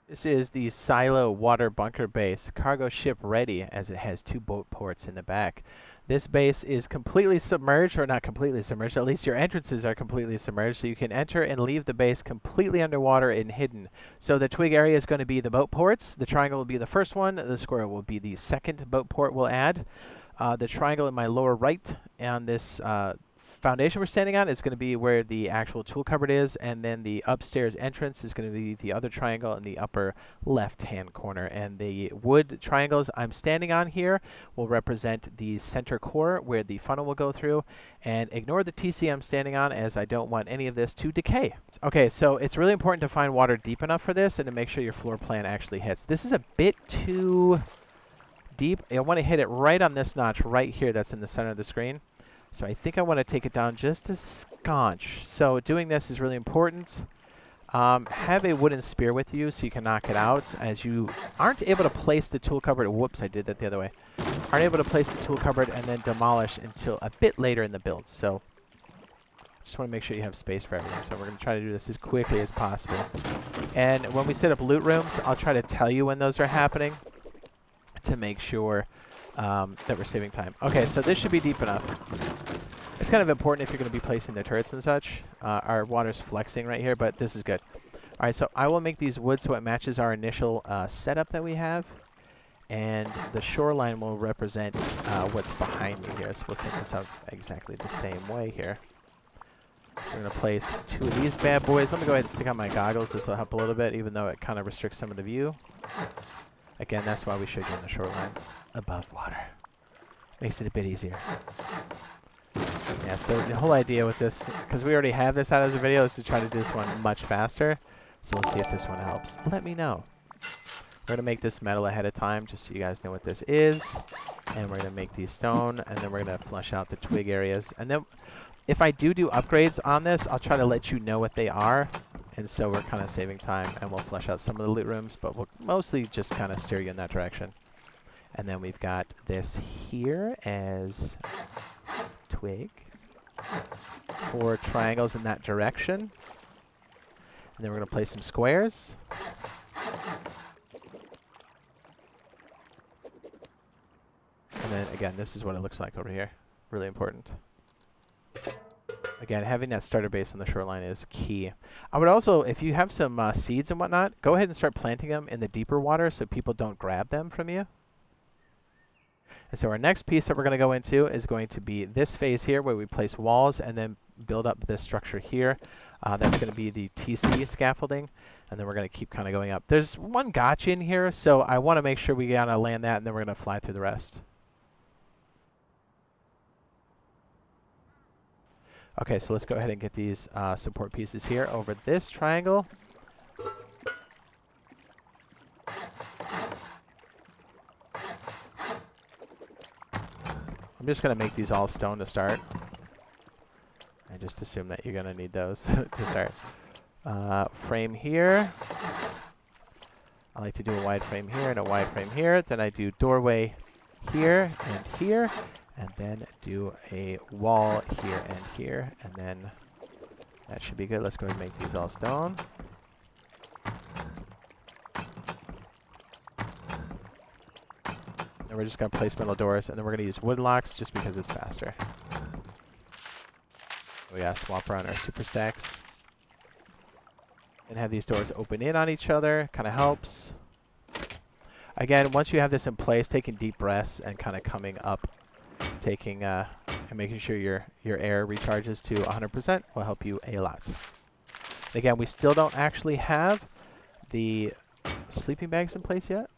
This is the silo water bunker base, cargo ship ready, as it has 2 boat ports in the back. This base is completely submerged, or not completely submerged, at least your entrances are completely submerged, so you can enter and leave the base completely underwater and hidden. So the twig area is going to be the boat ports, the triangle will be the first one, the square will be the second boat port we'll add. The triangle in my lower right and this foundation we're standing on is going to be where the actual tool cupboard is, and then the upstairs entrance is going to be the other triangle in the upper left-hand corner. And the wood triangles I'm standing on here will represent the center core where the funnel will go through. And ignore the TC I'm standing on, as I don't want any of this to decay. Okay, so it's really important to find water deep enough for this and to make sure your floor plan actually hits. This is a bit too deep. I want to hit it right on this notch right here that's in the center of the screen. So I think I want to take it down just a scotch. So doing this is really important. Have a wooden spear with you so you can knock it out, as you aren't able to place the tool cupboard. Whoops, I did that the other way. Aren't able to place the tool cupboard and then demolish until a bit later in the build. So just want to make sure you have space for everything. So we're going to try to do this as quickly as possible. And when we set up loot rooms, I'll try to tell you when those are happening to make sure that we're saving time. Okay, so this should be deep enough. It's kind of important if you're going to be placing the turrets and such. Our water's flexing right here, but this is good. All right, so I will make these wood so it matches our initial setup that we have. And the shoreline will represent what's behind me here. So we'll set this up exactly the same way here. So we're going to place 2 of these bad boys. Let me go ahead and stick on my goggles. This will help a little bit, even though it kind of restricts some of the view. Again, that's why we showed you on the shoreline above water. Makes it a bit easier. Yeah, so the whole idea with this, because we already have this out as a video, is to try to do this one much faster. So we'll see if this one helps. Let me know. We're going to make this metal ahead of time, just so you guys know what this is. And we're going to make these stone, and then we're going to flush out the twig areas. And then, if I do upgrades on this, I'll try to let you know what they are. And so we're kind of saving time, and we'll flush out some of the loot rooms, but we'll mostly just kind of steer you in that direction. And then we've got this here as twig. 4 triangles in that direction. And then we're going to place some squares. And then again, this is what it looks like over here. Really important. Again, having that starter base on the shoreline is key. I would also, if you have some seeds and whatnot, go ahead and start planting them in the deeper water so people don't grab them from you. And so our next piece that we're going to go into is going to be this phase here, where we place walls and then build up this structure here. That's going to be the TC scaffolding, and then we're going to keep kind of going up. There's one gotcha in here, so I want to make sure we gotta land that, and then we're going to fly through the rest. Okay, so let's go ahead and get these support pieces here over this triangle. I'm just going to make these all stone to start. I just assume that you're going to need those to start. Frame here. I like to do a wide frame here and a wide frame here. Then I do doorway here and here. And then do a wall here and here. And then that should be good. Let's go ahead and make these all stone. And we're just going to place metal doors, and then we're going to use wood locks just because it's faster. We got to swap around our super stacks. And have these doors open in on each other. Kind of helps. Again, once you have this in place, taking deep breaths and kind of coming up, taking and making sure your air recharges to 100% will help you a lot. Again, we still don't actually have the sleeping bags in place yet.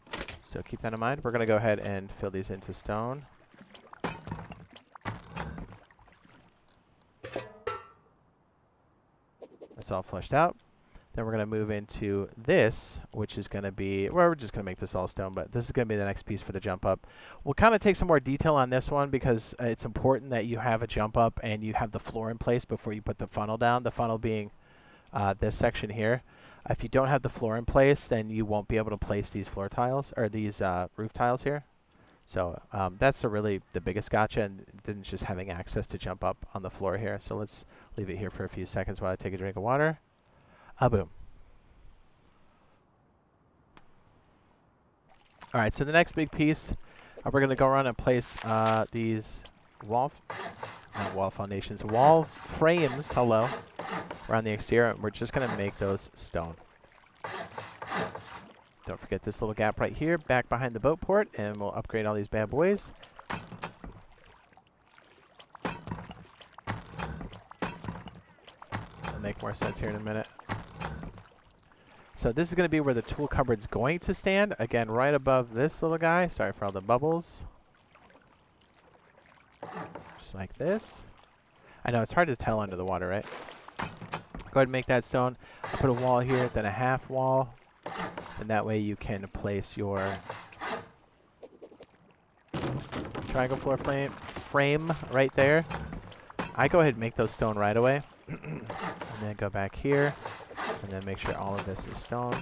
So keep that in mind. We're going to go ahead and fill these into stone. That's all flushed out. Then we're going to move into this, which is going to be, well, we're just going to make this all stone, but this is going to be the next piece for the jump up. We'll kind of take some more detail on this one because it's important that you have a jump up and you have the floor in place before you put the funnel down, the funnel being this section here. If you don't have the floor in place, then you won't be able to place these floor tiles, or these roof tiles here. So that's really the biggest gotcha, and then just having access to jump up on the floor here. So let's leave it here for a few seconds while I take a drink of water. Boom. All right, so the next big piece, we're going to go around and place these wall foundations, wall frames, hello, around the exterior. We're just going to make those stone. Don't forget this little gap right here, back behind the boat port, and we'll upgrade all these bad boys. It'll make more sense here in a minute. So this is going to be where the tool cupboard's going to stand. Again, right above this little guy. Sorry for all the bubbles. Just like this. I know it's hard to tell under the water, right? Go ahead and make that stone. I'll put a wall here, then a half wall. And that way you can place your triangle floor frame right there. I go ahead and make those stone right away. And then go back here. And then make sure all of this is stone.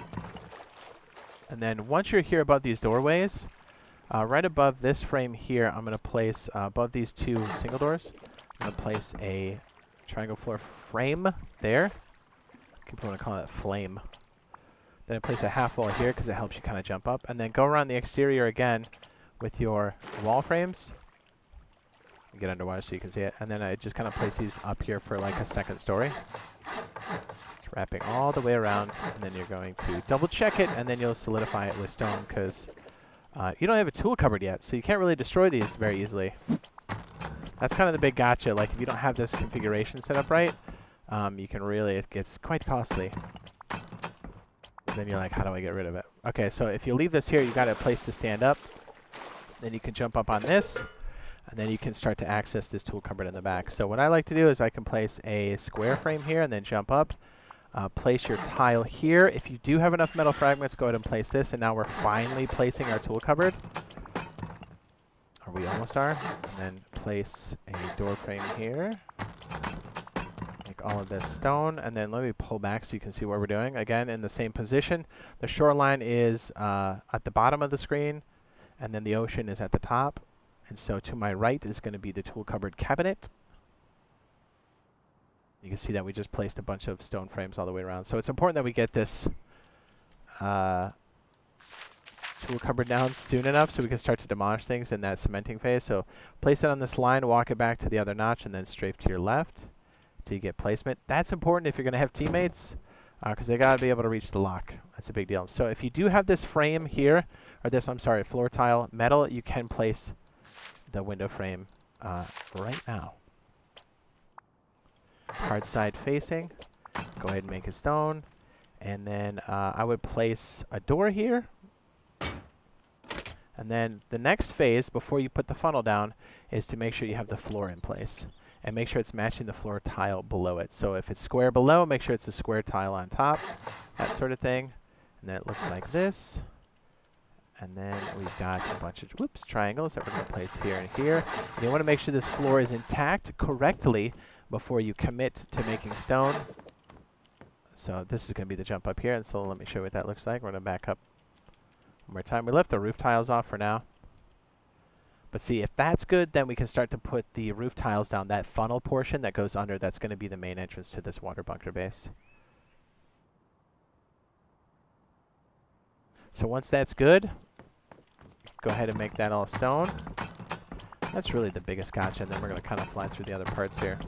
And then once you're here above these doorways, right above this frame here, I'm going to place, above these two single doors, I'm going to place a triangle floor frame there. People want to call it flame. Then I place a half wall here because it helps you kind of jump up. And then go around the exterior again with your wall frames. Get underwater so you can see it. And then I just kind of place these up here for like a second story. Wrapping all the way around, and then you're going to double check it, and then you'll solidify it with stone because you don't have a tool cupboard yet, so you can't really destroy these very easily. That's kind of the big gotcha. Like if you don't have this configuration set up right, you can really, it gets quite costly. Then you're like, how do I get rid of it? Okay, so if you leave this here, you got a place to stand up. Then you can jump up on this, and then you can start to access this tool cupboard in the back. So what I like to do is I can place a square frame here and then jump up. Place your tile here. If you do have enough metal fragments, go ahead and place this. And now we're finally placing our tool cupboard. Or we almost are. And then place a door frame here. Make all of this stone. And then let me pull back so you can see what we're doing. Again, in the same position. The shoreline is at the bottom of the screen. And then the ocean is at the top. And so to my right is going to be the tool cupboard cabinet. You can see that we just placed a bunch of stone frames all the way around. So it's important that we get this tool cupboard down soon enough so we can start to demolish things in that cementing phase. So place it on this line, walk it back to the other notch, and then strafe to your left till you get placement. That's important if you're going to have teammates because they got to be able to reach the lock. That's a big deal. So if you do have this frame here, or this, I'm sorry, floor tile metal, you can place the window frame right now. Hard side facing. Go ahead and make a stone. And then I would place a door here. And then the next phase, before you put the funnel down, is to make sure you have the floor in place. And make sure it's matching the floor tile below it. So if it's square below, make sure it's a square tile on top. That sort of thing. And then it looks like this. And then we've got a bunch of triangles that we're going to place here and here. And you want to make sure this floor is intact correctly before you commit to making stone. So this is going to be the jump up here, and so let me show you what that looks like. We're going to back up one more time. We left the roof tiles off for now. But see, if that's good, then we can start to put the roof tiles down. That funnel portion that goes under, that's going to be the main entrance to this water bunker base. So once that's good, go ahead and make that all stone. That's really the biggest gotcha, and then we're going to kind of fly through the other parts here.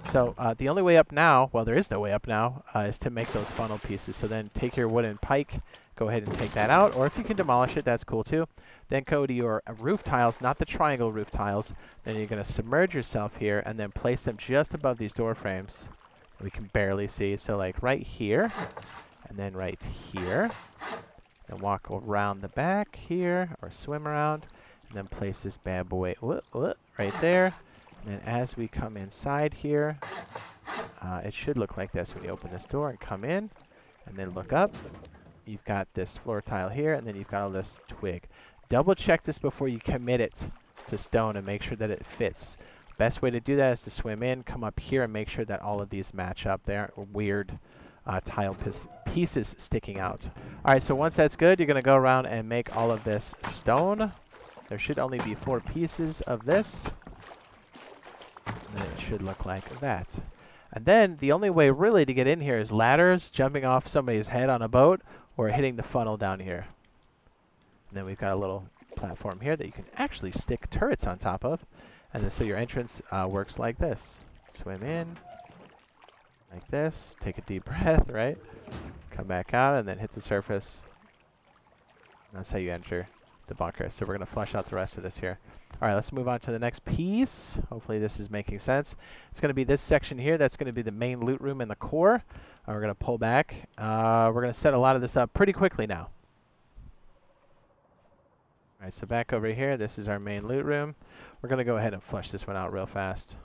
So the only way up now, well, there is no way up now, is to make those funnel pieces. So then take your wooden pike, go ahead and take that out, or if you can demolish it, that's cool too. Then go to your roof tiles, not the triangle roof tiles. Then you're going to submerge yourself here and then place them just above these door frames. We can barely see, so like right here, and then right here. And walk around the back here, or swim around, and then place this bad boy right there. And then as we come inside here, it should look like this when you open this door and come in, and then look up. You've got this floor tile here, and then you've got all this twig. Double check this before you commit it to stone and make sure that it fits. Best way to do that is to swim in, come up here, and make sure that all of these match up. They aren't weird tile pieces sticking out. All right, so once that's good, you're going to go around and make all of this stone. There should only be 4 pieces of this. And it should look like that. And then the only way really to get in here is ladders, jumping off somebody's head on a boat, or hitting the funnel down here. And then we've got a little platform here that you can actually stick turrets on top of. And then so your entrance works like this. Swim in, like this, take a deep breath, right? Come back out and then hit the surface. That's how you enter the bunker. So we're going to flush out the rest of this here. All right, let's move on to the next piece. Hopefully this is making sense. It's going to be this section here. That's going to be the main loot room in the core. We're going to pull back. We're going to set a lot of this up pretty quickly now. All right, so back over here, this is our main loot room. We're going to go ahead and flush this one out real fast.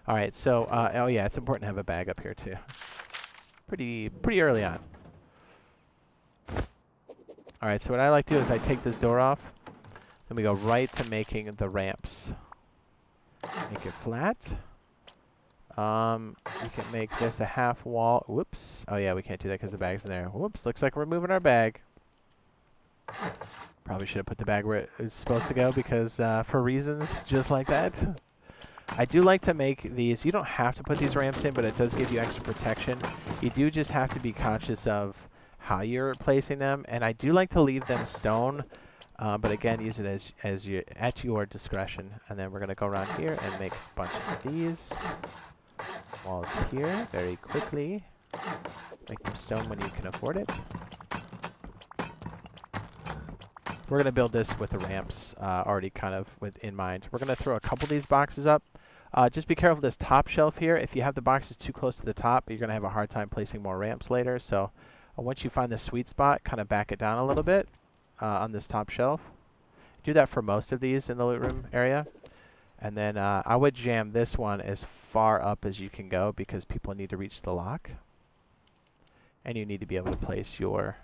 All right, so, oh yeah, it's important to have a bag up here too. Pretty early on. All right, so what I like to do is I take this door off, then we go right to making the ramps. Make it flat. We can make this a half wall. Whoops. Oh yeah, we can't do that because the bag's in there. Whoops, looks like we're moving our bag. Probably should have put the bag where it was supposed to go because for reasons just like that. I do like to make these, you don't have to put these ramps in, but it does give you extra protection. You do just have to be conscious of how you're placing them, and I do like to leave them stone, but again, use it at your discretion. And then we're going to go around here and make a bunch of these walls here very quickly. Make them stone when you can afford it. We're going to build this with the ramps already kind of in mind. We're going to throw a couple of these boxes up. Just be careful of this top shelf here. If you have the boxes too close to the top, you're going to have a hard time placing more ramps later. So once you find the sweet spot, kind of back it down a little bit on this top shelf. Do that for most of these in the loot room area. And then I would jam this one as far up as you can go because people need to reach the lock. And you need to be able to place your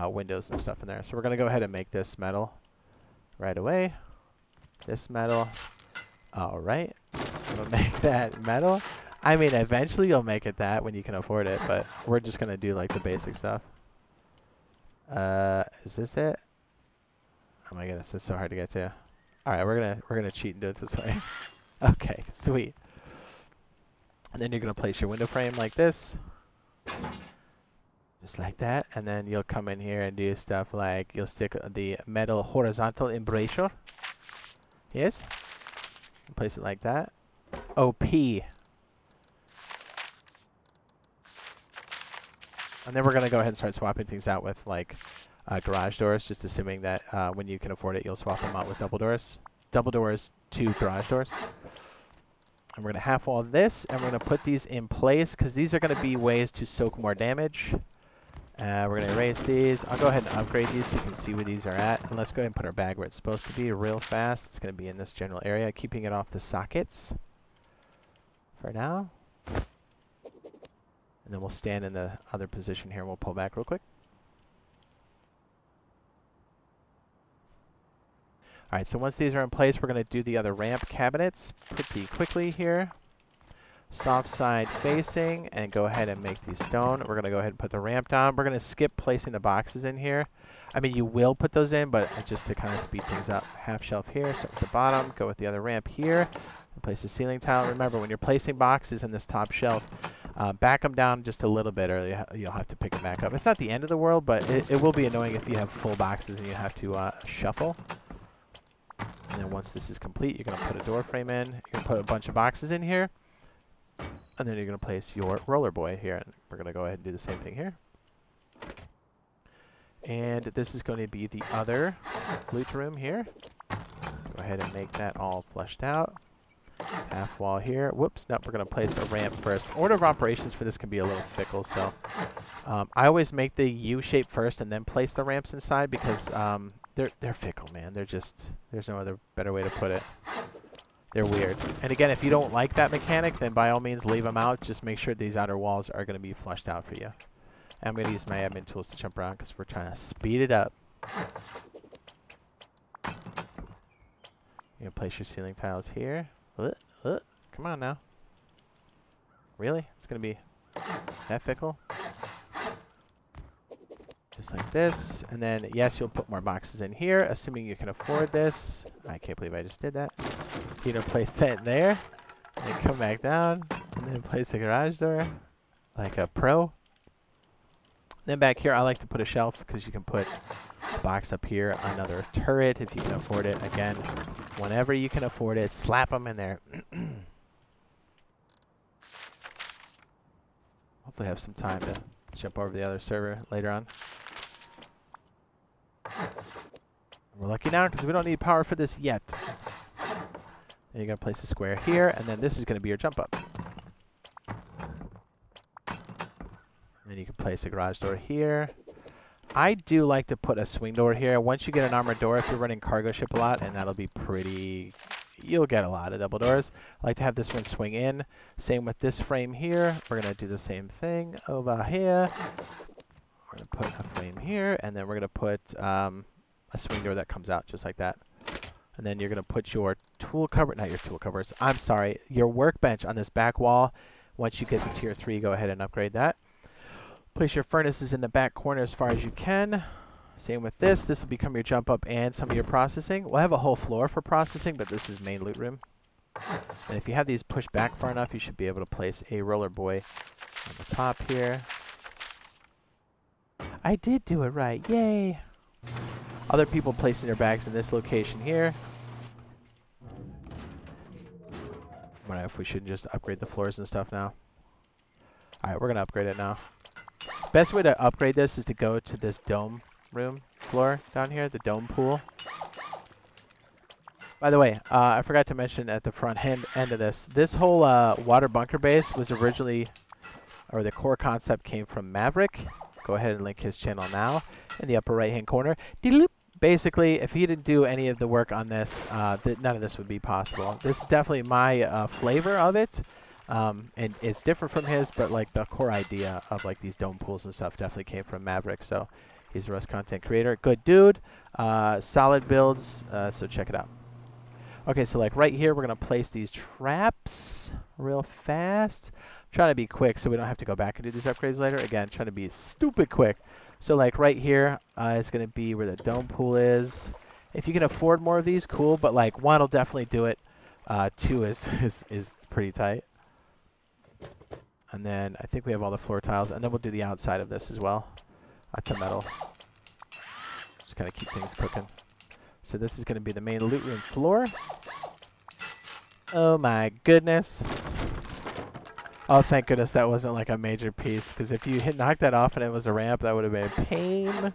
windows and stuff in there. So we're going to go ahead and make this metal right away. This metal. All right. We'll make that metal. I mean, eventually you'll make it that when you can afford it, but we're just going to do like the basic stuff. Is this it? Oh my goodness, it's so hard to get to. All right, we're going to cheat and do it this way. Okay, sweet. And then you're going to place your window frame like this. Just like that, and then you'll come in here and do stuff like you'll stick the metal horizontal embrasure. Yes? Place it like that. OP. And then we're going to go ahead and start swapping things out with like garage doors, just assuming that when you can afford it, you'll swap them out with double doors. Double doors to garage doors. And we're going to half wall this, and we're going to put these in place because these are going to be ways to soak more damage. We're going to erase these. I'll go ahead and upgrade these so you can see where these are at. And let's go ahead and put our bag where it's supposed to be real fast. It's going to be in this general area, keeping it off the sockets for now. And then we'll stand in the other position here and we'll pull back real quick. All right, so once these are in place, we're going to do the other ramp cabinets pretty quickly here. Soft side facing, and go ahead and make these stone. We're going to go ahead and put the ramp down. We're going to skip placing the boxes in here. I mean, you will put those in, but just to kind of speed things up. Half shelf here, start with the bottom, go with the other ramp here, and place the ceiling tile. Remember, when you're placing boxes in this top shelf, back them down just a little bit, or you'll have to pick them back up. It's not the end of the world, but it will be annoying if you have full boxes and you have to shuffle. And then once this is complete, you're going to put a door frame in. You're going to put a bunch of boxes in here. And then you're going to place your roller boy here. And we're going to go ahead and do the same thing here. And this is going to be the other loot room here. Go ahead and make that all flushed out. Half wall here. Whoops, nope, we're going to place a ramp first. Order of operations for this can be a little fickle, so I always make the U shape first and then place the ramps inside because they're fickle, man. They're just, there's no other better way to put it. They're weird. And again, if you don't like that mechanic, then by all means leave them out. Just make sure these outer walls are going to be flushed out for you. And I'm going to use my admin tools to jump around because we're trying to speed it up. You're going to place your ceiling tiles here. Come on now. Really? It's going to be that fickle? Just like this. And then, yes, you'll put more boxes in here, assuming you can afford this. I can't believe I just did that. You're going to place that there. And then come back down. And then place the garage door like a pro. Then back here, I like to put a shelf because you can put a box up here, another turret if you can afford it. Again, whenever you can afford it, slap them in there. Hopefully have some time to jump over to the other server later on. We're lucky now because we don't need power for this yet. Then you're going to place a square here, and then this is going to be your jump up. Then you can place a garage door here. I do like to put a swing door here. Once you get an armored door, if you're running cargo ship a lot, and that'll be pretty... You'll get a lot of double doors. I like to have this one swing in. Same with this frame here. We're going to do the same thing over here. We're going to put a frame here, and then we're going to put a swing door that comes out just like that. And then you're going to put your tool cover, not your tool covers, I'm sorry, your workbench on this back wall. Once you get to tier 3, go ahead and upgrade that. Place your furnaces in the back corner as far as you can. Same with this. This will become your jump up and some of your processing. We'll have a whole floor for processing, but this is main loot room. And if you have these pushed back far enough, you should be able to place a roller boy on the top here. I did do it right. Yay! Other people placing their bags in this location here. I wonder if we should just upgrade the floors and stuff now. Alright, we're going to upgrade it now. Best way to upgrade this is to go to this dome room floor down here, the dome pool. By the way, I forgot to mention at the front end of this whole water bunker base was originally, or the core concept came from Maverick. Go ahead and link his channel now in the upper right hand corner. Basically, if he didn't do any of the work on this, none of this would be possible. This is definitely my flavor of it. And it's different from his, but like the core idea of like these dome pools and stuff definitely came from Maverick. So he's a Rust content creator. Good dude. Solid builds. So check it out. Okay, so like right here, we're going to place these traps real fast. I'm trying to be quick so we don't have to go back and do these upgrades later. Again, trying to be stupid quick. So like right here is going to be where the dome pool is. If you can afford more of these, cool. But like 1 will definitely do it. 2 is pretty tight. And then I think we have all the floor tiles. And then we'll do the outside of this as well. To metal. Just kind of keep things cooking. So this is going to be the main loot room floor. Oh my goodness. Oh, thank goodness that wasn't like a major piece. Because if you knocked that off and it was a ramp, that would have been a pain.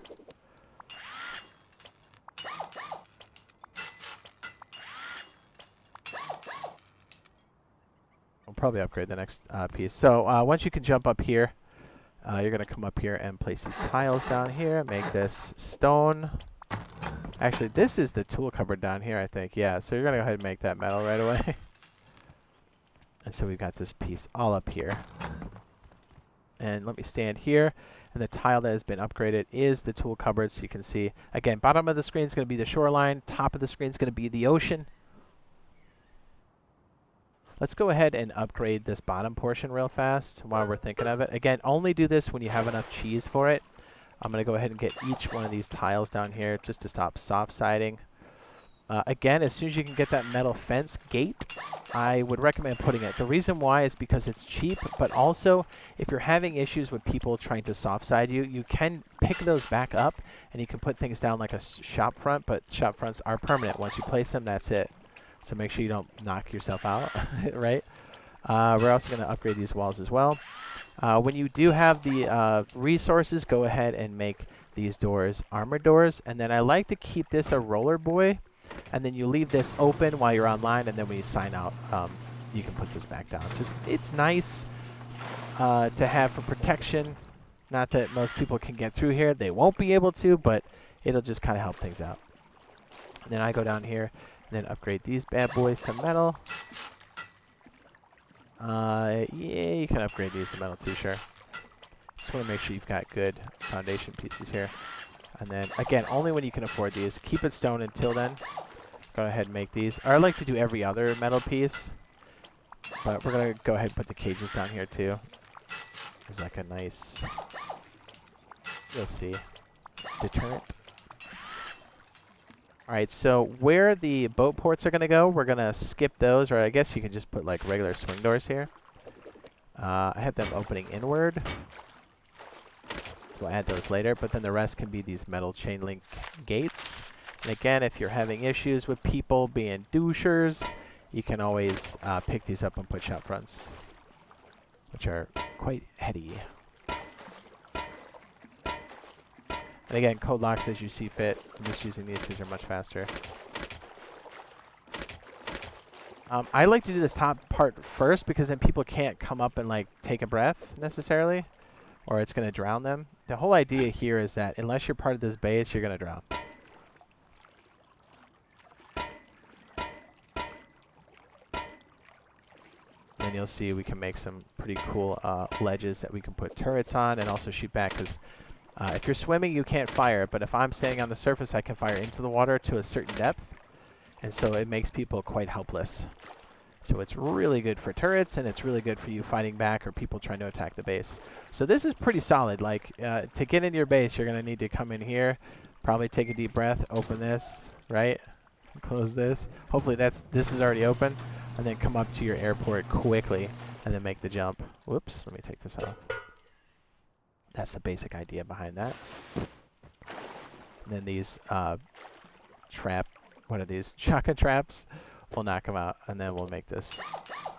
We'll probably upgrade the next piece. So once you can jump up here, you're going to come up here and place these tiles down here. Make this stone. Actually, this is the tool cupboard down here, I think. Yeah, so you're going to go ahead and make that metal right away. And so we've got this piece all up here. And let me stand here. And the tile that has been upgraded is the tool cupboard. So you can see, again, bottom of the screen is going to be the shoreline. Top of the screen is going to be the ocean. Let's go ahead and upgrade this bottom portion real fast while we're thinking of it. Again, only do this when you have enough cheese for it. I'm going to go ahead and get each one of these tiles down here just to stop soft siding. Again, as soon as you can get that metal fence gate, I would recommend putting it. The reason why is because it's cheap, but also if you're having issues with people trying to soft side you, you can pick those back up and you can put things down like a shop front, but shop fronts are permanent. Once you place them, that's it. So make sure you don't knock yourself out, right? We're also going to upgrade these walls as well. When you do have the resources, go ahead and make these doors armor doors. And then I like to keep this a roller boy. And then you leave this open while you're online. And then when you sign out, you can put this back down. It's nice to have for protection. Not that most people can get through here. They won't be able to, but it'll just kind of help things out. And then I go down here and then upgrade these bad boys to metal. Yeah, you can upgrade these to metal too, sure. Just want to make sure you've got good foundation pieces here. And then, again, only when you can afford these. Keep it stone until then. Go ahead and make these. Or I like to do every other metal piece. But we're going to go ahead and put the cages down here too. It's like a nice, you'll see, deterrent. Alright, so where the boat ports are going to go, we're going to skip those, or I guess you can just put like regular swing doors here. I have them opening inward. We'll add those later, but then the rest can be these metal chain link gates. And again, if you're having issues with people being douchers, you can always pick these up and put shop fronts, which are quite heady. And again, code locks as you see fit. I'm just using these because they're much faster. I like to do this top part first because then people can't come up and like take a breath necessarily, or it's going to drown them. The whole idea here is that unless you're part of this base, you're going to drown. And you'll see we can make some pretty cool ledges that we can put turrets on and also shoot back, because if you're swimming, you can't fire, but if I'm standing on the surface, I can fire into the water to a certain depth, and so it makes people quite helpless. So it's really good for turrets, and it's really good for you fighting back or people trying to attack the base. So this is pretty solid. Like, to get into your base, you're going to need to come in here, probably take a deep breath, open this, right? Close this. Hopefully this is already open, and then come up to your airport quickly, and then make the jump. Whoops, let me take this out. That's the basic idea behind that. And then these what are these? Shotgun traps. We'll knock them out, and then we'll make this.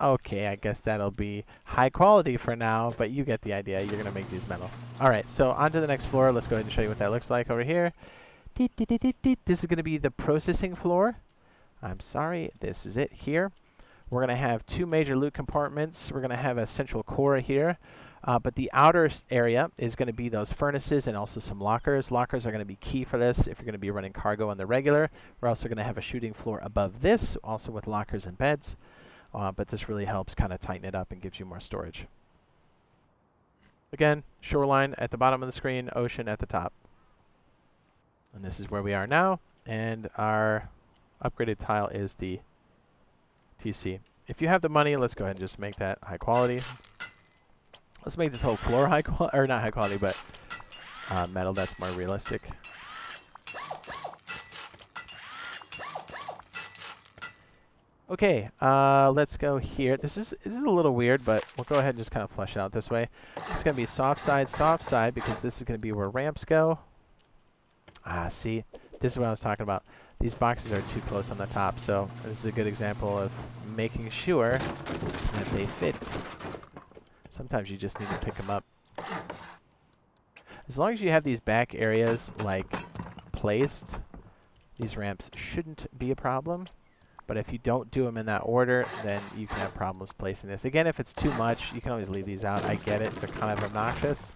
Okay, I guess that'll be high quality for now, but you get the idea. You're going to make these metal. All right, so on to the next floor. Let's go ahead and show you what that looks like over here. This is going to be the processing floor. I'm sorry, this is it here. We're going to have two major loot compartments. We're going to have a central core here. But the outer area is going to be those furnaces and also some lockers. Lockers are going to be key for this if you're going to be running cargo on the regular. We're also going to have a shooting floor above this, also with lockers and beds. But this really helps kind of tighten it up and gives you more storage. Again, shoreline at the bottom of the screen, ocean at the top. And this is where we are now. And our upgraded tile is the TC. If you have the money, let's go ahead and just make that high quality. Let's make this whole floor high quality, or not high quality, but metal. That's more realistic. Okay, let's go here. This is a little weird, but we'll go ahead and just kind of flesh it out this way. It's going to be soft side, because this is going to be where ramps go. See, this is what I was talking about. These boxes are too close on the top, so this is a good example of making sure that they fit. Sometimes you just need to pick them up. As long as you have these back areas like placed, these ramps shouldn't be a problem. But if you don't do them in that order, then you can have problems placing this. Again, if it's too much, you can always leave these out. I get it. They're kind of obnoxious.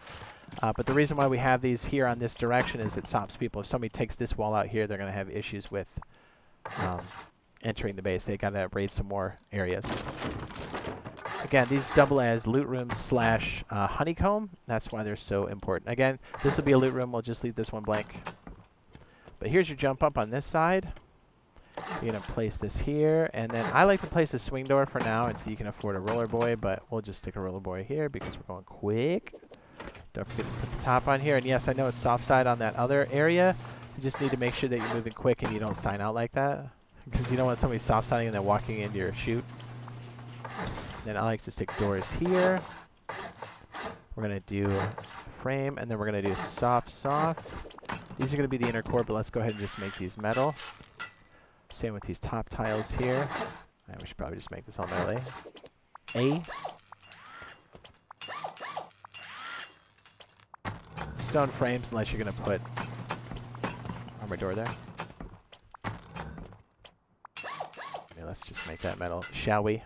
But the reason why we have these here on this direction is it stops people. If somebody takes this wall out here, they're going to have issues with entering the base. They got to raid some more areas. Again, these double as loot rooms / honeycomb. That's why they're so important. Again, this will be a loot room. We'll just leave this one blank. But here's your jump up on this side. You're going to place this here. And then I like to place a swing door for now until you can afford a roller boy. But we'll just stick a roller boy here because we're going quick. Don't forget to put the top on here. And yes, I know it's soft side on that other area. You just need to make sure that you're moving quick and you don't sign out like that. Because you don't want somebody soft siding and then walking into your chute. Then I like to stick doors here. We're going to do frame, and then we're going to do soft. These are going to be the inner core, but let's go ahead and just make these metal. Same with these top tiles here. We should probably just make this all metal A. Stone frames, unless you're going to put armor door there. Okay, let's just make that metal, shall we?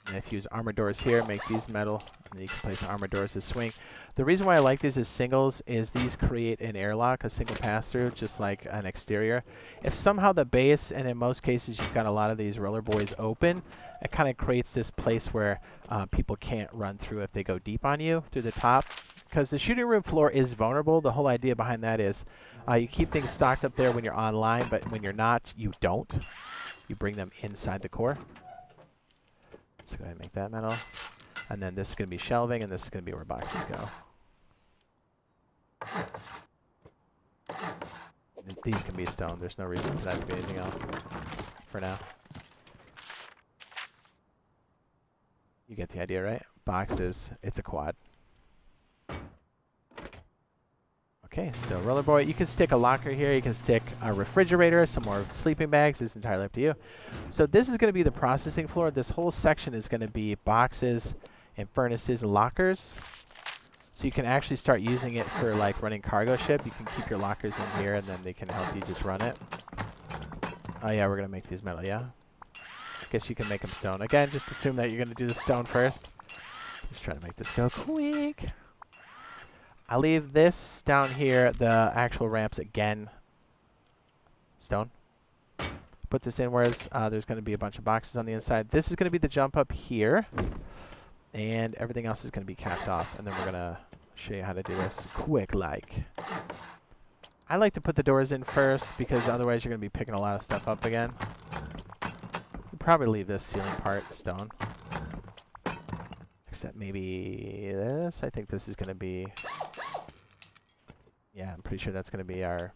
And if you use armor doors here, make these metal, and then you can place armor doors as swing. The reason why I like these as singles is these create an airlock, a single pass-through, just like an exterior. If somehow the base, and in most cases you've got a lot of these roller boys open, it kind of creates this place where people can't run through if they go deep on you through the top. Because the shooting room floor is vulnerable. The whole idea behind that is you keep things stocked up there when you're online, but when you're not, you don't. You bring them inside the core. Let's go ahead and make that metal. And then this is going to be shelving, and this is going to be where boxes go. And these can be stone. There's no reason for that to be anything else for now. You get the idea, right? Boxes, it's a quad. Okay, so roller boy, you can stick a locker here, you can stick a refrigerator, some more sleeping bags, it's entirely up to you. So this is going to be the processing floor. This whole section is going to be boxes and furnaces and lockers. So you can actually start using it for like running cargo ship. You can keep your lockers in here and then they can help you just run it. Oh yeah, we're going to make these metal, yeah? Guess you can make them stone. Again, just assume that you're going to do the stone first. Just trying to make this go quick. I'll leave this down here, the actual ramps again, stone. Put this in, whereas there's going to be a bunch of boxes on the inside. This is going to be the jump up here, and everything else is going to be capped off. And then we're going to show you how to do this quick like. I like to put the doors in first because otherwise you're going to be picking a lot of stuff up again. We'll probably leave this ceiling part stone. Except maybe this. I think this is going to be... Yeah, I'm pretty sure that's going to be our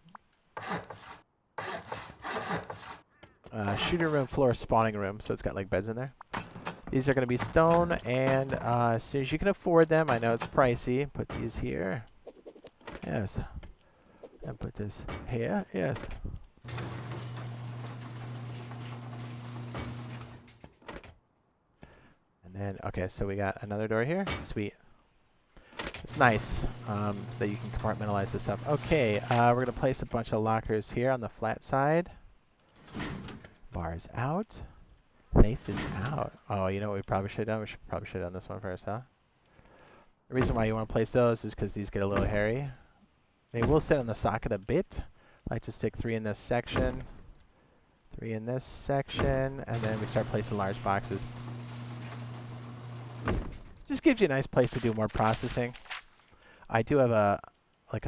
shooting room floor spawning room. So it's got like beds in there. These are going to be stone, and as soon as you can afford them, I know it's pricey, put these here. Yes. And put this here. Yes. And then, okay, so we got another door here. Sweet. It's nice that you can compartmentalize this stuff. Okay, we're going to place a bunch of lockers here on the flat side. Bars out. Lace is out. Oh, you know what we probably should have done? We probably should have done this one first, huh? The reason why you want to place those is because these get a little hairy. They will sit on the socket a bit. I like to stick 3 in this section, 3 in this section, and then we start placing large boxes. Just gives you a nice place to do more processing. I do have a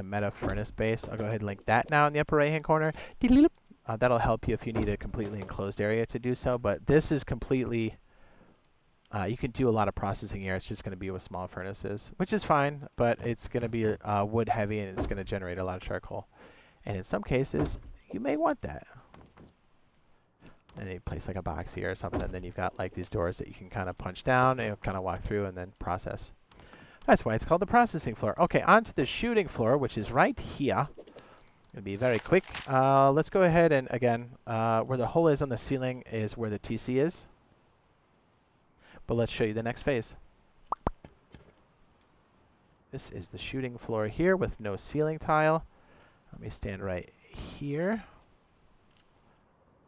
meta furnace base. I'll go ahead and link that now in the upper right hand corner. That'll help you if you need a completely enclosed area to do so, but this is completely, you can do a lot of processing here. It's just going to be with small furnaces, which is fine, but it's going to be wood heavy and it's going to generate a lot of charcoal. And in some cases, you may want that. And you place like a box here or something, and then you've got like these doors that you can kind of punch down and kind of walk through and then process. That's why it's called the processing floor. Okay, on to the shooting floor, which is right here. It'll be very quick. Let's go ahead and, again, where the hole is on the ceiling is where the TC is. But let's show you the next phase. This is the shooting floor here with no ceiling tile. Let me stand right here.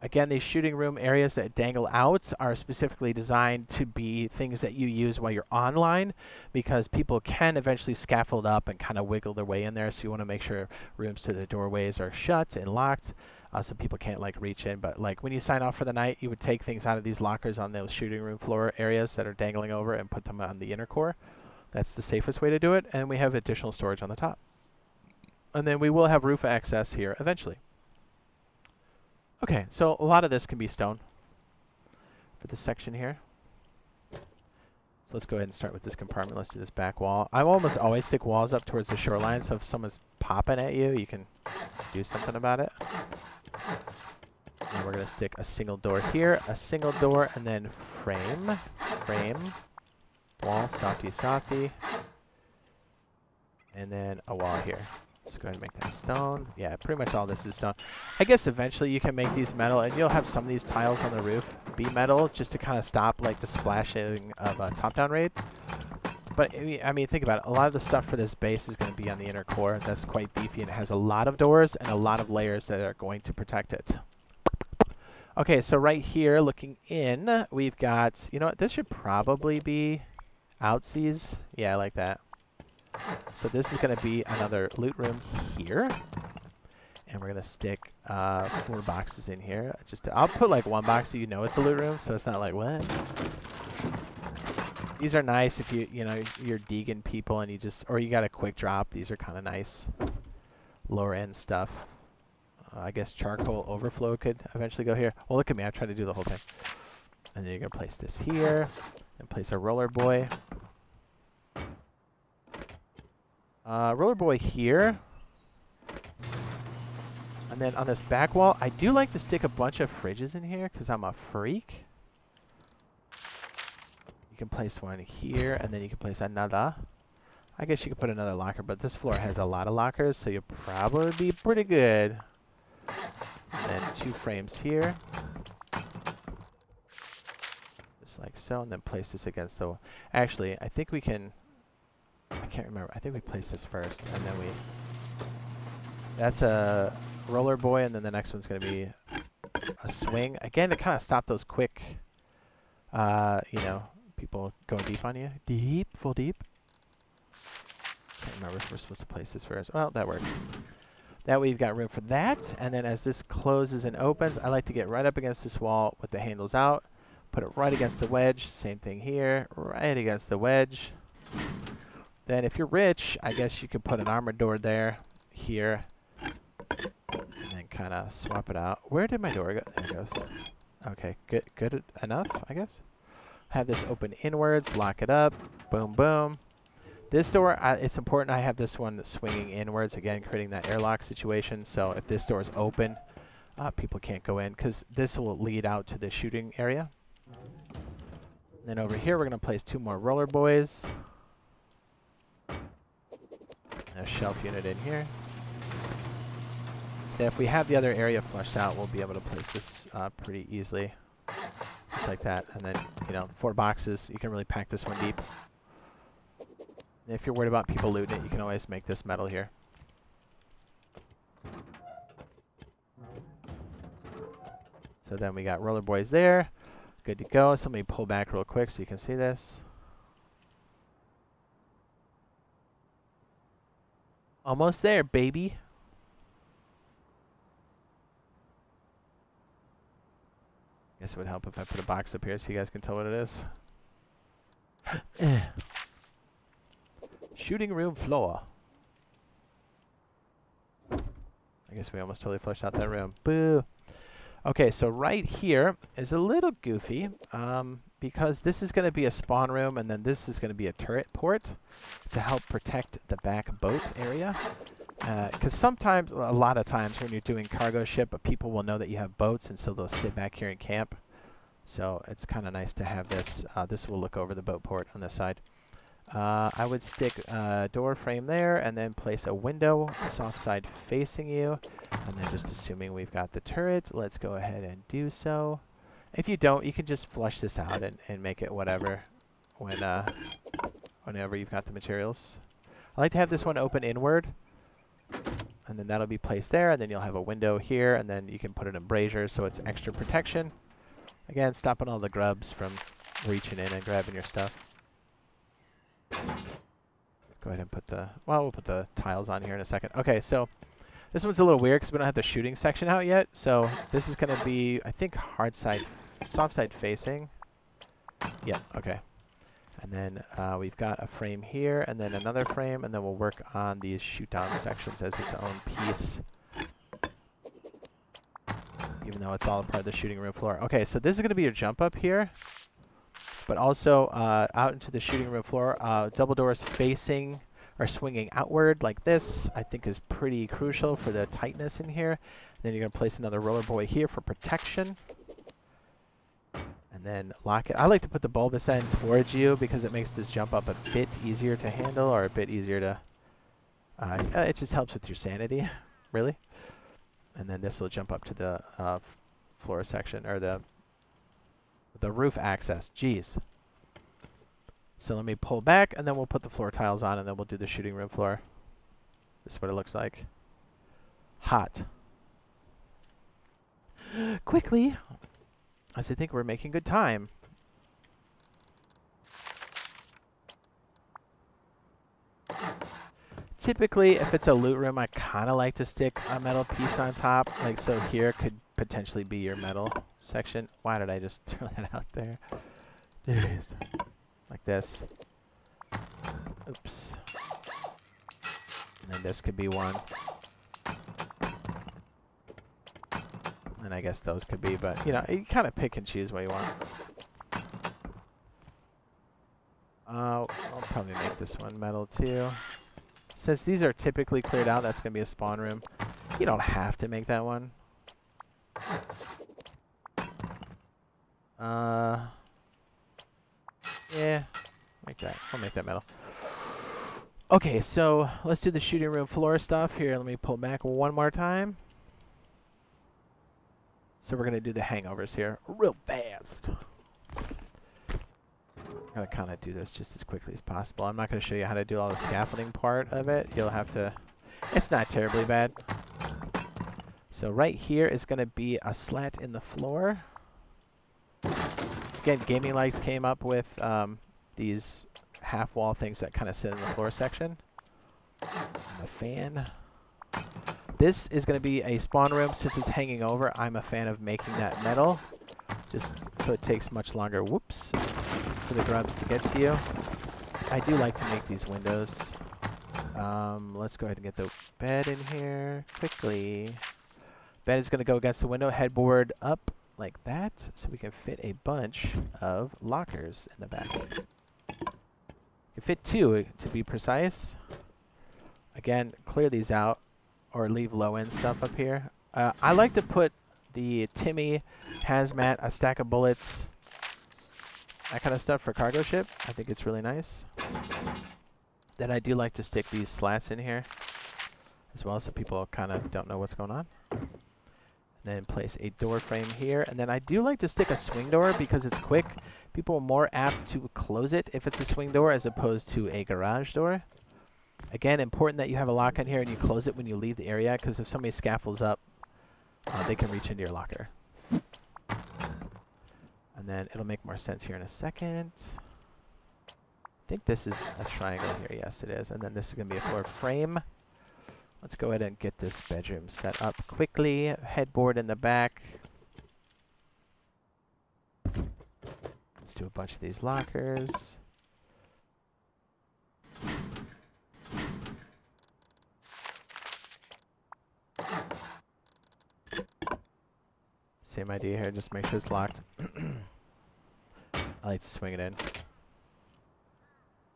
Again, these shooting room areas that dangle out are specifically designed to be things that you use while you're online, because people can eventually scaffold up and kind of wiggle their way in there. So you want to make sure rooms to the doorways are shut and locked, so people can't like reach in. But like when you sign off for the night, you would take things out of these lockers on those shooting room floor areas that are dangling over and put them on the inner core. That's the safest way to do it. And we have additional storage on the top. And then we will have roof access here eventually. Okay, so a lot of this can be stone for this section here. So let's go ahead and start with this compartment. Let's do this back wall. I almost always stick walls up towards the shoreline, so if someone's popping at you, you can do something about it. And we're going to stick a single door here, a single door, and then frame, wall, softy, and then a wall here. So go ahead and make that stone. Yeah, pretty much all this is stone. I guess eventually you can make these metal, and you'll have some of these tiles on the roof be metal just to kind of stop like the splashing of a top-down raid. But I mean, think about it. A lot of the stuff for this base is going to be on the inner core. That's quite beefy, and it has a lot of doors and a lot of layers that are going to protect it. Okay, so right here, looking in, we've got, you know what, this should probably be outsies. Yeah, I like that. So this is going to be another loot room here. And we're going to stick 4 boxes in here. I'll put like 1 box so you know it's a loot room, so it's not like, what? These are nice if you're Deegan people and or you got a quick drop. These are kind of nice. Lower end stuff. I guess charcoal overflow could eventually go here. Well, look at me. I tried to do the whole thing. And then you're going to place this here and place a roller boy. Roller boy here. And then on this back wall, I do like to stick a bunch of fridges in here because I'm a freak. You can place one here, and then you can place another. I guess you could put another locker, but this floor has a lot of lockers, so you'll probably be pretty good. And then 2 frames here. Just like so, and then place this against the... Actually, I think we can... I can't remember. I think we place this first, and then we... That's a roller boy, and then the next one's going to be a swing. Again, to kind of stop those quick, you know, people going deep on you. Deep, full deep. Can't remember if we're supposed to place this first. Well, that works. That way you've got room for that, and then as this closes and opens, I like to get right up against this wall with the handles out. Put it right against the wedge. Same thing here, right against the wedge. Then if you're rich, I guess you could put an armored door there, here, and then kind of swap it out. Where did my door go? There it goes. Okay, good enough, I guess. Have this open inwards, lock it up, boom, boom. This door, it's important I have this one swinging inwards, again, creating that airlock situation. So if this door is open, people can't go in, because this will lead out to the shooting area. And then over here, we're going to place 2 more roller boys. A shelf unit in here. Then if we have the other area flushed out, we'll be able to place this pretty easily. Just like that. And then, you know, 4 boxes. You can really pack this one deep. And if you're worried about people looting it, you can always make this metal here. So then we got roller boys there. Good to go. So let me pull back real quick so you can see this. Almost there, baby. Guess it would help if I put a box up here so you guys can tell what it is. Shooting room floor. I guess we almost totally flushed out that room. Boo. Okay, so right here is a little goofy because this is going to be a spawn room, and then this is going to be a turret port to help protect the back boat area. Because sometimes, a lot of times when you're doing cargo ship, people will know that you have boats, and so they'll sit back here and camp. So it's kind of nice to have this. This will look over the boat port on this side. I would stick a door frame there and then place a window soft side facing you. And then just assuming we've got the turret, let's go ahead and do so. If you don't, you can just flush this out and make it whatever whenever you've got the materials. I like to have this one open inward. And then that'll be placed there, and then you'll have a window here, and then you can put an embrasure so it's extra protection. Again, stopping all the grubs from reaching in and grabbing your stuff. Go ahead and put the, well, we'll put the tiles on here in a second. Okay, so this one's a little weird because we don't have the shooting section out yet. So this is going to be, I think, hard side, soft side facing. Yeah, okay. And then we've got a frame here, and then another frame, and then we'll work on these shoot-down sections as its own piece, even though it's all a part of the shooting room floor. Okay, so this is going to be your jump up here, but also out into the shooting room floor. Double doors facing or swinging outward like this, I think is pretty crucial for the tightness in here. Then you're going to place another roller boy here for protection. And then lock it. I like to put the bulbous end towards you because it makes this jump up a bit easier to handle, or a bit easier to... it just helps with your sanity, really. And then this will jump up to the floor section, or the roof access. Jeez. So let me pull back, and then we'll put the floor tiles on, and then we'll do the shooting room floor. This is what it looks like. Hot. Quickly, as I think we're making good time. Typically, if it's a loot room, I kind of like to stick a metal piece on top. Like, so here could potentially be your metal section. Why did I just throw that out there? There it is. Like this. Oops. And then this could be one. And I guess those could be, but, you know, you kind of pick and choose what you want. I'll probably make this one metal, too. Since these are typically cleared out, that's going to be a spawn room. You don't have to make that one. Yeah, make that. I'll make that metal. Okay, so let's do the shooting room floor stuff here. Let me pull back one more time. So we're gonna do the hangovers here real fast. I'm gonna kind of do this just as quickly as possible. I'm not gonna show you how to do all the scaffolding part of it. You'll have to, it's not terribly bad. So right here is gonna be a slat in the floor. Again, Gaming Lights came up with these half wall things that kind of sit in the floor section. And a fan. This is going to be a spawn room. Since it's hanging over, I'm a fan of making that metal, just so it takes much longer, whoops, for the grubs to get to you. I do like to make these windows. Let's go ahead and get the bed in here quickly. Bed is going to go against the window, headboard up like that, so we can fit a bunch of lockers in the back. You can fit 2 to be precise. Again, clear these out or leave low-end stuff up here. I like to put the Timmy, hazmat, a stack of bullets, that kind of stuff for cargo ship. I think it's really nice. Then I do like to stick these slats in here as well, so people kind of don't know what's going on. And then place a door frame here. And then I do like to stick a swing door because it's quick. People are more apt to close it if it's a swing door as opposed to a garage door. Again, important that you have a lock on here and you close it when you leave the area, because if somebody scaffolds up, they can reach into your locker. And then it'll make more sense here in a second. I think this is a triangle here. Yes, it is. And then this is going to be a floor frame. Let's go ahead and get this bedroom set up quickly. Headboard in the back. Let's do a bunch of these lockers. Same idea here, just make sure it's locked. I like to swing it in.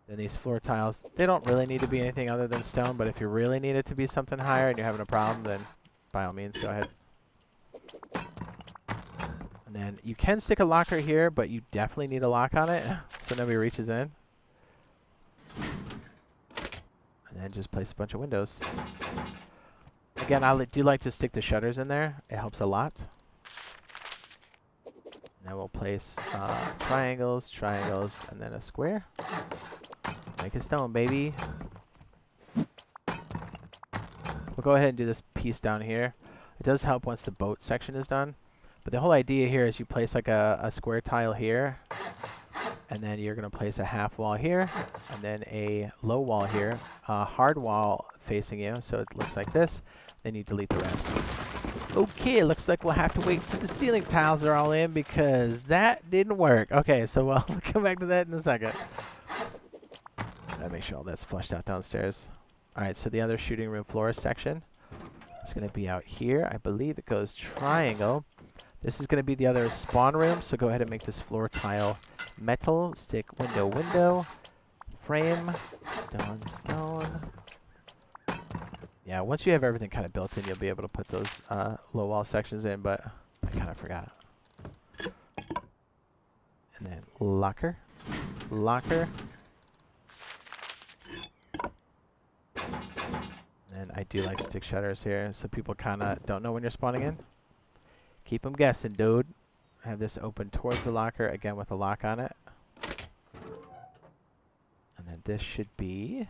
Then these floor tiles, they don't really need to be anything other than stone, but if you really need it to be something higher and you're having a problem, then by all means, go ahead. And then you can stick a locker here, but you definitely need a lock on it, so nobody reaches in. And then just place a bunch of windows. Again, I do like to stick the shutters in there. It helps a lot. Now we'll place triangles, triangles, and then a square. Make a stone, baby. We'll go ahead and do this piece down here. It does help once the boat section is done. But the whole idea here is you place like a square tile here, and then you're going to place a half wall here, and then a low wall here, a hard wall facing you, so it looks like this. Then you delete the rest. Okay, looks like we'll have to wait till the ceiling tiles are all in because that didn't work. Okay, so we'll come back to that in a second. Gotta make sure all that's flushed out downstairs. Alright, so the other shooting room floor section is going to be out here. I believe it goes triangle. This is going to be the other spawn room, so go ahead and make this floor tile metal. Stick window, window, frame, stone, stone. Yeah, once you have everything kind of built in, you'll be able to put those low wall sections in, but I kind of forgot. And then locker, locker. And I do like stick shutters here, so people kind of don't know when you're spawning in. Keep them guessing, dude. I have this open towards the locker, again with a lock on it. And then this should be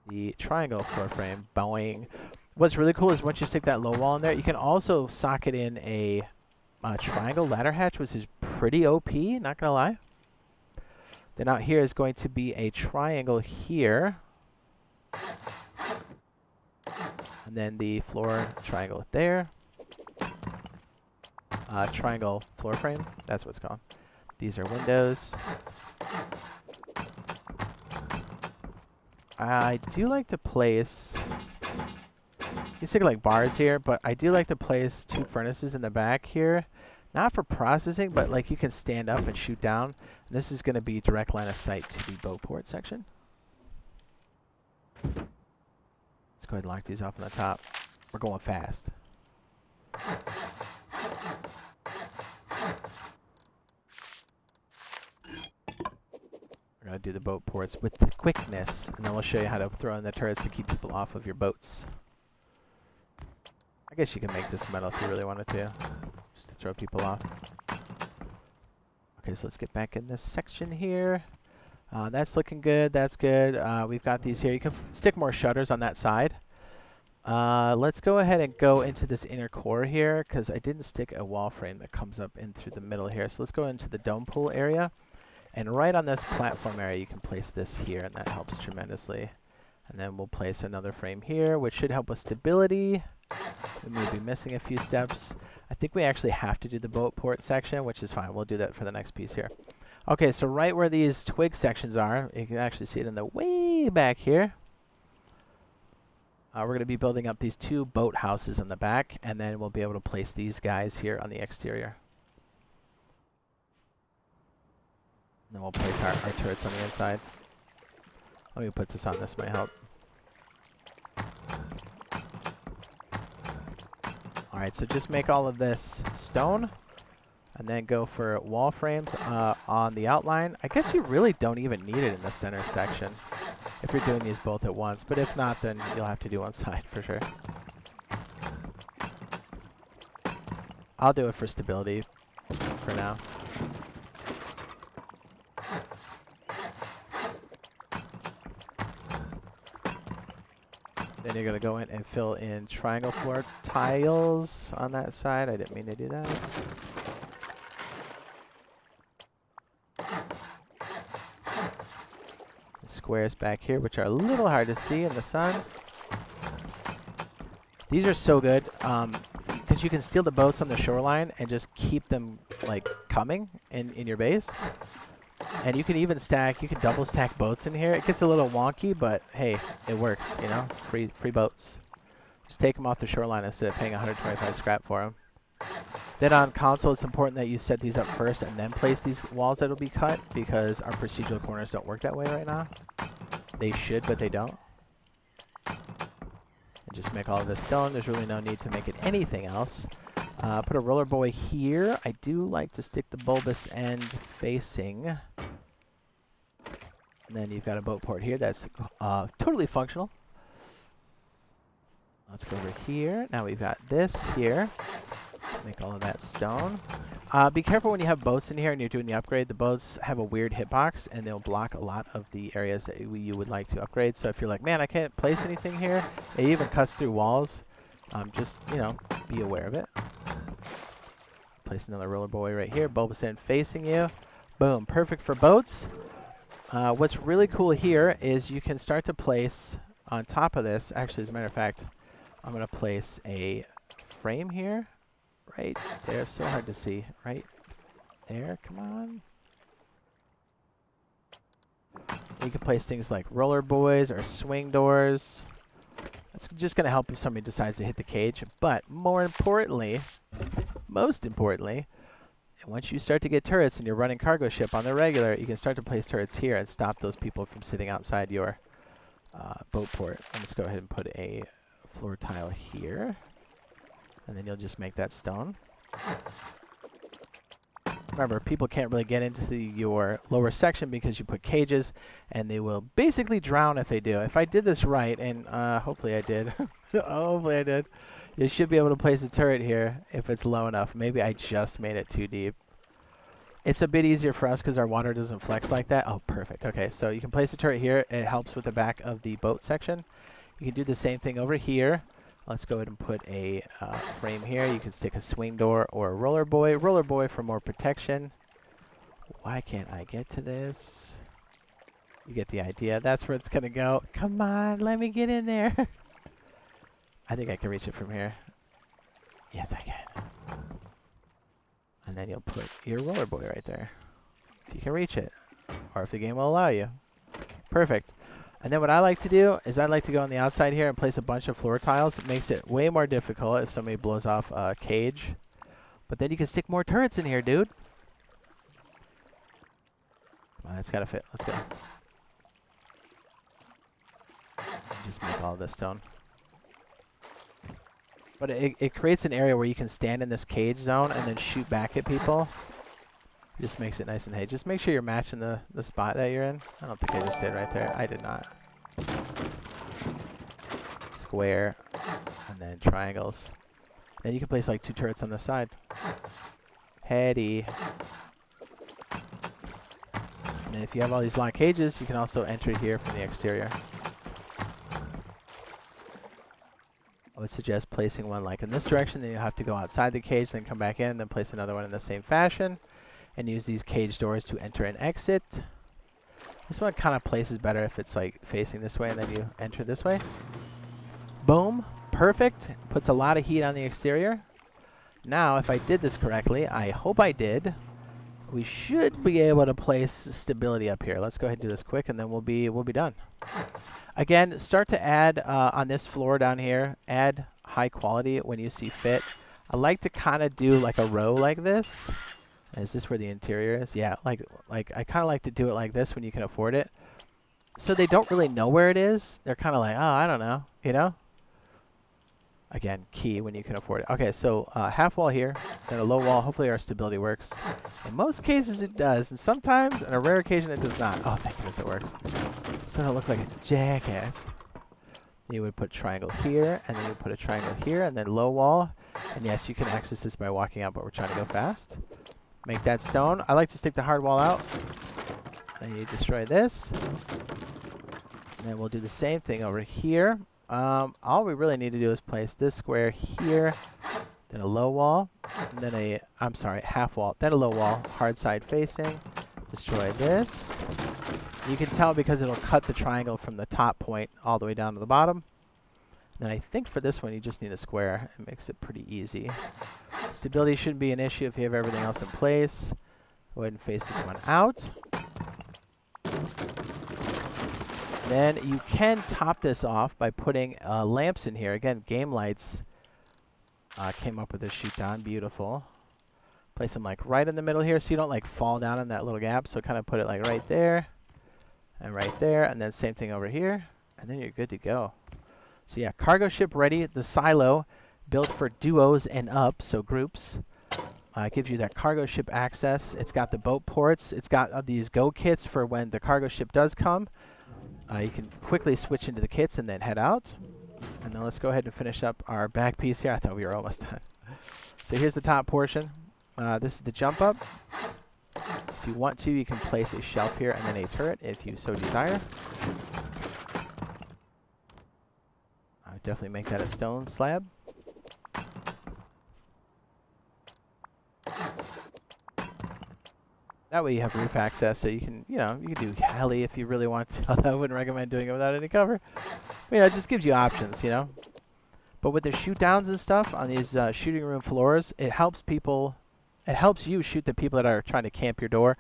the triangle floor frame. Boing. What's really cool is once you stick that low wall in there, you can also socket in a triangle ladder hatch, which is pretty OP, not gonna lie. Then out here is going to be a triangle here. And then the floor triangle there. Triangle floor frame, that's what it's called. These are windows. I do like to place, you stick like bars here, but I do like to place 2 furnaces in the back here. Not for processing, but like you can stand up and shoot down. And this is going to be direct line of sight to the boat port section. Let's go ahead and lock these off on the top. We're going fast. We're going to do the boat ports with the quickness, and then we'll show you how to throw in the turrets to keep people off of your boats. I guess you can make this metal if you really wanted to, just to throw people off. Okay, so let's get back in this section here. That's looking good, that's good. We've got these here. You can stick more shutters on that side. Let's go ahead and go into this inner core here, because I didn't stick a wall frame that comes up in through the middle here. So let's go into the dome pool area. And right on this platform area, you can place this here, and that helps tremendously. And then we'll place another frame here, which should help with stability. We may be missing a few steps. I think we actually have to do the boat port section, which is fine. We'll do that for the next piece here. Okay, so right where these twig sections are, you can actually see it in the way back here. We're going to be building up these 2 boat houses in the back, and then we'll be able to place these guys here on the exterior. And then we'll place our turrets on the inside. Let me put this on, this might help. Alright, so just make all of this stone, and then go for wall frames on the outline. I guess you really don't even need it in the center section if you're doing these both at once, but if not, then you'll have to do one side for sure. I'll do it for stability for now. Then you're going to go in and fill in triangle floor tiles on that side. I didn't mean to do that. The squares back here, which are a little hard to see in the sun. These are so good because you can steal the boats on the shoreline and just keep them like coming in your base. And you can even stack, you can double stack boats in here. It gets a little wonky, but hey, it works, you know? Free boats. Just take them off the shoreline instead of paying 125 scrap for them. Then on console, it's important that you set these up first and then place these walls that will be cut, because our procedural corners don't work that way right now. They should, but they don't. And just make all of this stone. There's really no need to make it anything else. Put a roller boy here. I do like to stick the bulbous end facing. And then you've got a boat port here that's totally functional. Let's go over here. Now we've got this here. Make all of that stone. Be careful when you have boats in here and you're doing the upgrade. The boats have a weird hitbox, and they'll block a lot of the areas that you would like to upgrade. So if you're like, man, I can't place anything here, it even cuts through walls. Just, you know, be aware of it. Place another roller boy right here. Bulbous end facing you. Boom. Perfect for boats. What's really cool here is you can start to place on top of this. Actually, as a matter of fact, I'm going to place a frame here. Right there. So hard to see. Right there. Come on. You can place things like roller boys or swing doors. That's just going to help if somebody decides to hit the cage. But more importantly, most importantly, once you start to get turrets and you're running cargo ship on the regular, you can start to place turrets here and stop those people from sitting outside your boat port. Let's go ahead and put a floor tile here. And then you'll just make that stone. Remember, people can't really get into your lower section because you put cages, and they will basically drown if they do. If I did this right, and hopefully I did. Hopefully I did. You should be able to place a turret here if it's low enough. Maybe I just made it too deep. It's a bit easier for us because our water doesn't flex like that. Oh, perfect. Okay, so you can place a turret here. It helps with the back of the boat section. You can do the same thing over here. Let's go ahead and put a frame here. You can stick a swing door or a roller boy. Roller boy for more protection. Why can't I get to this? You get the idea. That's where it's going to go. Come on, let me get in there. I think I can reach it from here. Yes, I can. And then you'll put your roller boy right there. If you can reach it. Or if the game will allow you. Perfect. And then what I like to do is I like to go on the outside here and place a bunch of floor tiles. It makes it way more difficult if somebody blows off a cage. But then you can stick more turrets in here, dude. Come on, that's gotta fit. Let's go. Just make all of this stone. But it creates an area where you can stand in this cage zone and then shoot back at people. Just makes it nice and hey. Just make sure you're matching the spot that you're in. I don't think I just did right there. I did not. Square, and then triangles. Then you can place like 2 turrets on the side. Heady. And if you have all these locked cages, you can also enter here from the exterior. I would suggest placing one like in this direction, then you'll have to go outside the cage, then come back in, then place another one in the same fashion, and use these cage doors to enter and exit. This one kind of places better if it's like facing this way and then you enter this way. Boom. Perfect. Puts a lot of heat on the exterior. Now, if I did this correctly, I hope I did, we should be able to place stability up here. Let's go ahead and do this quick, and then we'll be done. Again, start to add on this floor down here, add high quality when you see fit. I like to kind of do like a row like this. Is this where the interior is? Yeah, like I kind of like to do it like this when you can afford it. So they don't really know where it is. They're kind of like, oh, I don't know, you know? Again, key when you can afford it. Okay, so half wall here, then a low wall. Hopefully our stability works. In most cases it does, and sometimes, on a rare occasion, it does not. Oh, thank goodness it works. So I don't look like a jackass. You would put triangle here, and then you would put a triangle here, and then low wall. And yes, you can access this by walking out, but we're trying to go fast. Make that stone. I like to stick the hard wall out. Then you destroy this. And then we'll do the same thing over here. All we really need to do is place this square here, then a low wall, and then half wall, then a low wall, hard side facing. Destroy this. You can tell because it'll cut the triangle from the top point all the way down to the bottom. And then I think for this one you just need a square. It makes it pretty easy. Stability shouldn't be an issue if you have everything else in place. Go ahead and face this one out. Then you can top this off by putting lamps in here. Again, game lights came up with this shoot down. Beautiful. Place them like right in the middle here so you don't like fall down in that little gap. So kind of put it like right there and right there. And then same thing over here. And then you're good to go. So yeah, cargo ship ready. The silo built for duos and up, so groups. It gives you that cargo ship access. It's got the boat ports. It's got these go kits for when the cargo ship does come. You can quickly switch into the kits and then head out. And then let's go ahead and finish up our back piece here. I thought we were almost done. So here's the top portion. This is the jump up. If you want to, you can place a shelf here and then a turret if you so desire. I would definitely make that a stone slab. That way you have roof access, so you can, you can do heli if you really want to. Although I wouldn't recommend doing it without any cover. But, it just gives you options, But with the shoot downs and stuff on these shooting room floors, it helps you shoot the people that are trying to camp your door.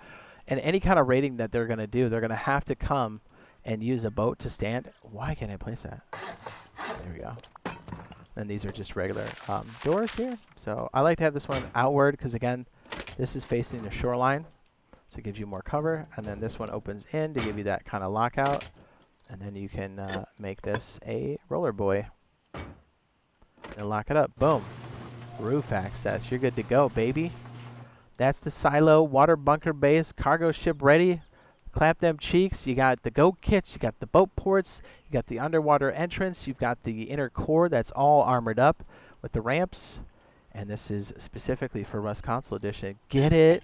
And any kind of raiding that they're going to do, they're going to have to come and use a boat to stand. Why can't I place that? There we go. And these are just regular doors here. So I like to have this one outward because, again, this is facing the shoreline. So it gives you more cover, and then this one opens in to give you that kind of lockout, and then you can make this a roller boy and lock it up. Boom. Roof access. You're good to go, baby. That's the silo water bunker base, cargo ship ready. Clap them cheeks. You got the go kits, you got the boat ports, you got the underwater entrance, you've got the inner core that's all armored up with the ramps, and this is specifically for Rust Console Edition. Get it?